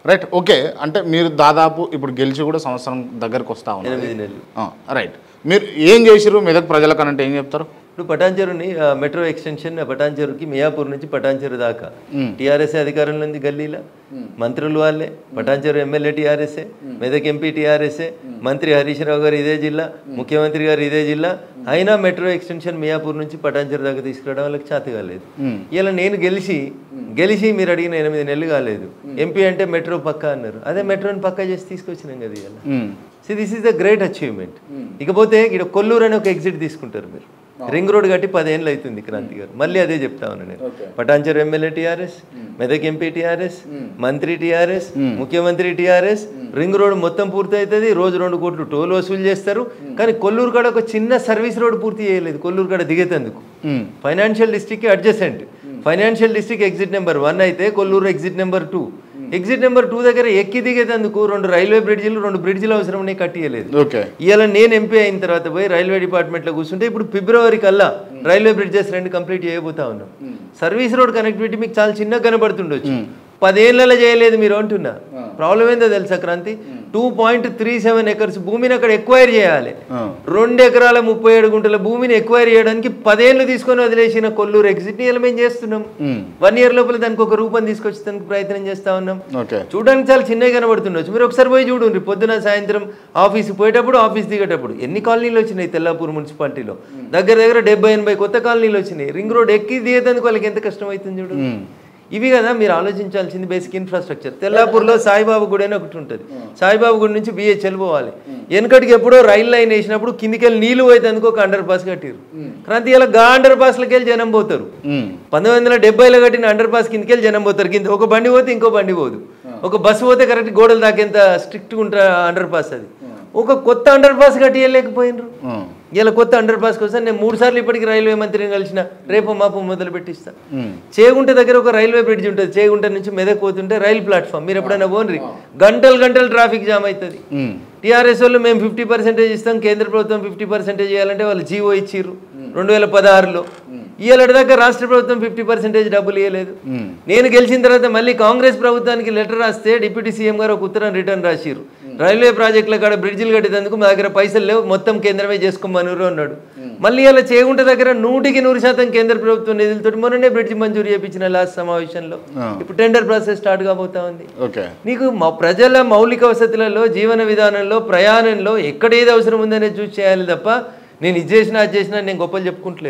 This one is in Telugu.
రైట్. ఓకే, అంటే మీరు దాదాపు ఇప్పుడు గెలిచి కూడా సంవత్సరం దగ్గరకు వస్తా ఉన్నారు. 8 నెలలు. రైట్. మీరు ఏం చేసిరు మెదక్ ప్రజలకు అనంటే ఏం చెప్తారు? ఇప్పుడు పటాన్చెరుని మెట్రో ఎక్స్టెన్షన్ పటాన్చెరుకి మియాపూర్ నుంచి పటాన్చెరు దాకా టీఆర్ఎస్ అధికారంలో ఉంది. గల్లీలో మంత్రులు వాళ్ళే, పటాన్చెరు ఎమ్మెల్యే టీఆర్ఎస్ఏ, మెదక్ ఎంపీ టీఆర్ఎస్ఏ, మంత్రి హరీష్ రావు గారు ఇదే జిల్లా, ముఖ్యమంత్రి గారు ఇదే జిల్లా. అయినా మెట్రో ఎక్స్టెన్షన్ మియాపూర్ నుంచి పటాన్చెరు దాకా తీసుకురావడం వాళ్ళకి చేత కాలేదు. ఇలా నేను గెలిచి మీరు అడిగిన 8 నెలలు కాలేదు. ఎంపీ అంటే మెట్రో పక్కా అన్నారు. అదే మెట్రోని పక్కా చేసి తీసుకొచ్చినాం కదా ఇలా. So this is the great achievement. ఇకపోతే ఇక్కడ కొల్లూరు అని ఒక ఎగ్జిట్ తీసుకుంటారు మీరు. రింగ్ రోడ్ కట్టి 10 ఏళ్ళు అవుతుంది క్రాంతి గారు. మళ్ళీ అదే చెప్తా ఉన్నాను నేను. Patancheru MLA TRS, Medak MP TRS, మంత్రి టీఆర్ఎస్, ముఖ్యమంత్రి టీఆర్ఎస్. రింగ్ రోడ్ మొత్తం పూర్తి అవుతుంది. రోజు 2 కోట్లు టోల్ వసూలు చేస్తారు. కానీ కొల్లూరు కాడ ఒక చిన్న సర్వీస్ రోడ్ పూర్తి చేయలేదు. కొల్లూరు కాడ దిగేతందుకు financial district adjacent. Financial district exit number 1 అయితే Kollur exit number 2. Exit number 2 దగ్గర ఎక్కి దిగేందుకు 2 రైల్వే బ్రిడ్జిలు 2 బ్రిడ్జిలు అవసరం ఉన్నాయి, కట్టియలేదు. ఇవాళ నేను ఎంపీ అయిన తర్వాత పోయి రైల్వే డిపార్ట్మెంట్లో కూర్చుంటే ఇప్పుడు ఫిబ్రవరి కల్లా రైల్వే బ్రిడ్జెస్ 2 కంప్లీట్ చేయబోతా ఉన్నాం. సర్వీస్ రోడ్ కనెక్టివిటీ మీకు చాలా చిన్నగా కనబడుతుండొచ్చు. 10 ఏళ్ళలో చేయలేదు మీరు అంటున్నా. ప్రాబ్లం ఏందో తెలుసా క్రాంతి? 2.37 ఎకర్స్ భూమిని అక్కడ ఎక్వైర్ చేయాలి. 2 ఎకరాల 37 గుంటల భూమిని ఎక్వైర్ చేయడానికి 10 ఏళ్ళు తీసుకొని వదిలేసిన కొల్లూరు ఎగ్జిట్ ని మేము చేస్తున్నాం. 1 ఇయర్ లోపల దానికి ఒక రూపం తీసుకొచ్చేందుకు ప్రయత్నం చేస్తా ఉన్నాం. చూడడానికి చాలా చిన్నగా కనబడుతుండొచ్చు. మీరు ఒకసారి పోయి చూడండి. పొద్దున సాయంత్రం ఆఫీస్ పోయేటప్పుడు, ఆఫీస్ దిగేటప్పుడు ఎన్ని కాలనీలు వచ్చినాయి తెల్లాపూర్ మున్సిపాలిటీలో. దగ్గర 70-80 కొత్త కాలనీలు వచ్చినాయి. రింగ్ రోడ్ ఎక్కి దిగేందుకు వాళ్ళకి ఎంత కష్టం అవుతుంది చూడండి. ఇవి కదా మీరు ఆలోచించాల్సింది బేసిక్ ఇన్ఫ్రాస్ట్రక్చర్. తెల్లాపూర్లో సాయిబాబా గుడి అని ఒకటి ఉంటుంది. సాయిబాబా గుడి నుంచి BHL పోవాలి. వెనకటికి ఎప్పుడో రైల్ లైన్ వేసినప్పుడు కిందికి వెళ్ళి నీళ్లు పోయేందుకు ఒక అండర్ పాస్ కట్టారు. క్రాంతి ఇలా అండర్ పాస్లకి వెళ్ళి జనం పోతారు. 1970లో కట్టిన అండర్ పాస్ కిందికి వెళ్ళి జనం పోతారు. కింద ఒక బండి పోతే ఇంకో బండి పోదు. ఒక బస్సు పోతే కరెక్ట్ గోడలు దాకేంత స్ట్రిక్ట్గా ఉంటారు అండర్ పాస్. అది ఒక కొత్త అండర్ పాస్ కట్టి వెళ్ళలేకపోయినరు. ఇలా కొత్త అండర్ పాస్ కోసం నేను 3 సార్లు ఇప్పటికి రైల్వే మంత్రిని కలిసిన. రేపు మాపు మొదలు పెట్టిస్తా. చేగుంట దగ్గర ఒక రైల్వే బ్రిడ్జ్ ఉంటుంది. చేగుంట నుంచి మెదక్ పోతుంటే రైల్ ప్లాట్ఫామ్. మీరు ఎప్పుడైనా పోన్రి, గంటలు ట్రాఫిక్ జామ్ అవుతుంది. టీఆర్ఎస్ వాళ్ళు మేము 50% ఇస్తాం, కేంద్ర ప్రభుత్వం 50% చేయాలంటే వాళ్ళు జీవో ఇచ్చిర్రు 2016లో. ఇవాళ దాకా రాష్ట్ర ప్రభుత్వం 50% డబ్బులు ఇవ్వలేదు. నేను గెలిచిన తర్వాత మళ్ళీ కాంగ్రెస్ ప్రభుత్వానికి లెటర్ రాస్తే డిప్యూటీ సీఎం గారు ఒక ఉత్తరం రిటర్న్ రాసిర్రు. రైల్వే ప్రాజెక్టుల కాడ బ్రిడ్జిలు కట్టేందుకు మా దగ్గర పైసలు లేవు, మొత్తం కేంద్రమే చేసుకోమనురు అన్నాడు. మళ్ళీ అలా చేగుంట దగ్గర 100% కేంద్ర ప్రభుత్వం నిధులతో మొన్ననే బ్రిడ్జ్ మంజూరు చేయించిన లాస్ట్ సమావేశంలో. ఇప్పుడు టెండర్ ప్రాసెస్ స్టార్ట్ కాబోతా ఉంది. నీకు ప్రజల మౌలిక వసతులలో, జీవన విధానంలో, ప్రయాణంలో ఎక్కడ ఏది అవసరం ఉందనేది చూసి చేయాలి తప్ప నేను ఇది చేసినా అది చేసినా నేను గొప్పలు చెప్పుకుంటలేదు.